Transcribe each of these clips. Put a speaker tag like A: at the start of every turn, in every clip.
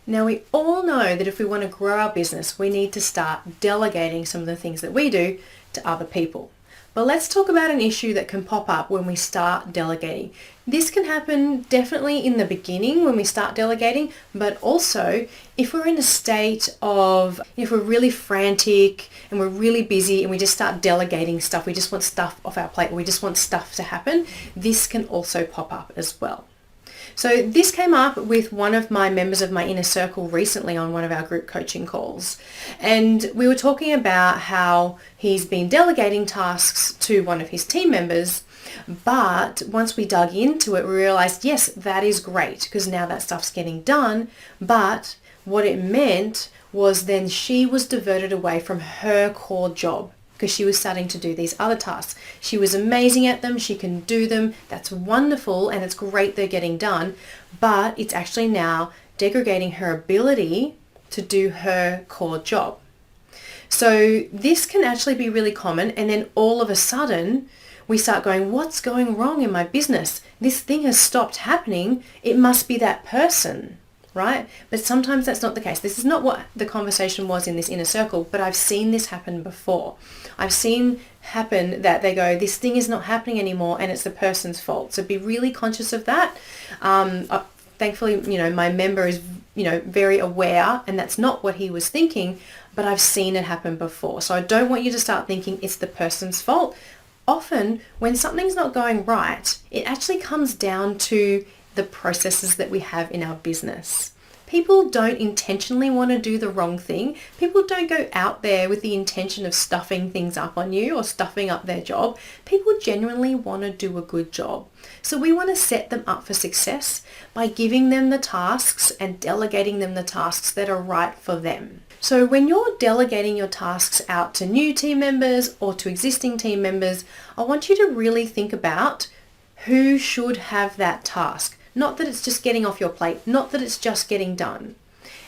A: Now, we all know that if we want to grow our business, we need to start delegating some of the things that we do to other people. But let's talk about an issue that can pop up when we start delegating. This can happen definitely in the beginning when we start delegating, but also if we're in a state of, if we're really frantic and we're really busy and we just start delegating stuff, we just want stuff off our plate, or we just want stuff to happen, this can also pop up as well. So this came up with one of my members of my inner circle recently on one of our group coaching calls. And we were talking about how he's been delegating tasks to one of his team members. But once we dug into it, we realized, yes, that is great because now that stuff's getting done. But what it meant was then she was diverted away from her core job, because she was starting to do these other tasks. She was amazing at them, she can do them, that's wonderful, and it's great they're getting done, but it's actually now degrading her ability to do her core job. So this can actually be really common, and then all of a sudden we start going, what's going wrong in my business? This thing has stopped happening, it must be that person. Right? But sometimes that's not the case. This is not what the conversation was in this inner circle, but I've seen this happen before. I've seen happen that they go, this thing is not happening anymore and it's the person's fault. So be really conscious of that. Thankfully, my member is, very aware, and that's not what he was thinking, but I've seen it happen before. So I don't want you to start thinking it's the person's fault. Often when something's not going right, it actually comes down to the processes that we have in our business. People don't intentionally want to do the wrong thing. People don't go out there with the intention of stuffing things up on you or stuffing up their job. People genuinely want to do a good job. So we want to set them up for success by giving them the tasks and delegating them the tasks that are right for them. So when you're delegating your tasks out to new team members or to existing team members, I want you to really think about who should have that task. Not that it's just getting off your plate, not that it's just getting done.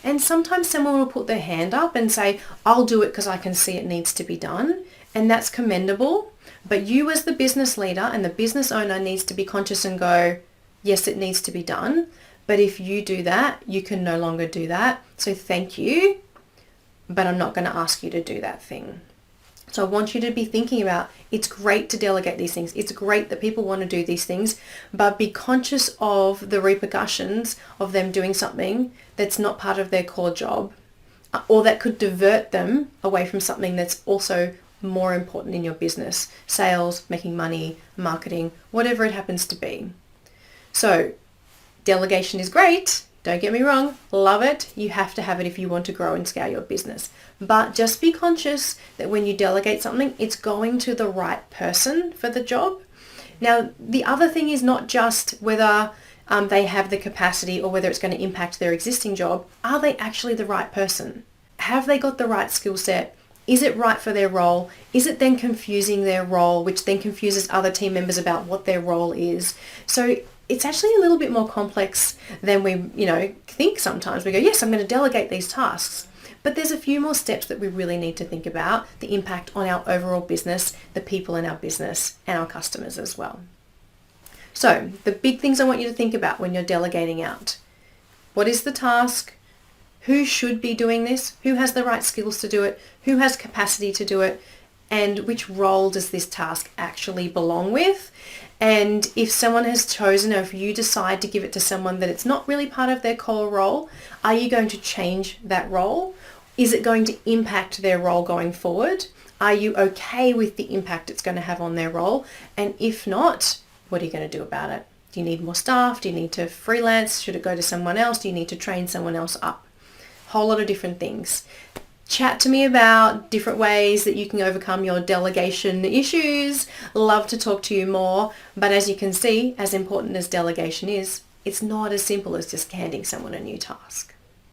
A: And sometimes someone will put their hand up and say, I'll do it because I can see it needs to be done. And that's commendable. But you as the business leader and the business owner needs to be conscious and go, yes, it needs to be done. But if you do that, you can no longer do that. So thank you, but I'm not going to ask you to do that thing. So I want you to be thinking about, it's great to delegate these things. It's great that people want to do these things, but be conscious of the repercussions of them doing something that's not part of their core job, or that could divert them away from something that's also more important in your business. Sales, making money, marketing, whatever it happens to be. So delegation is great. Don't get me wrong, love it. You have to have it if you want to grow and scale your business. But just be conscious that when you delegate something, it's going to the right person for the job. Now, the other thing is not just whether they have the capacity or whether it's going to impact their existing job. Are they actually the right person? Have they got the right skill set? Is it right for their role? Is it then confusing their role, which then confuses other team members about what their role is? So it's actually a little bit more complex than we, think sometimes. We go, yes, I'm going to delegate these tasks. But there's a few more steps that we really need to think about, the impact on our overall business, the people in our business, and our customers as well. So the big things I want you to think about when you're delegating out. What is the task? Who should be doing this? Who has the right skills to do it? Who has capacity to do it? And which role does this task actually belong with? And if someone has chosen, or if you decide to give it to someone that it's not really part of their core role, are you going to change that role? Is it going to impact their role going forward? Are you okay with the impact it's going to have on their role? And if not, what are you going to do about it? Do you need more staff? Do you need to freelance? Should it go to someone else? Do you need to train someone else up? Whole lot of different things. Chat to me about different ways that you can overcome your delegation issues. Love to talk to you more. But as you can see, as important as delegation is, it's not as simple as just handing someone a new task.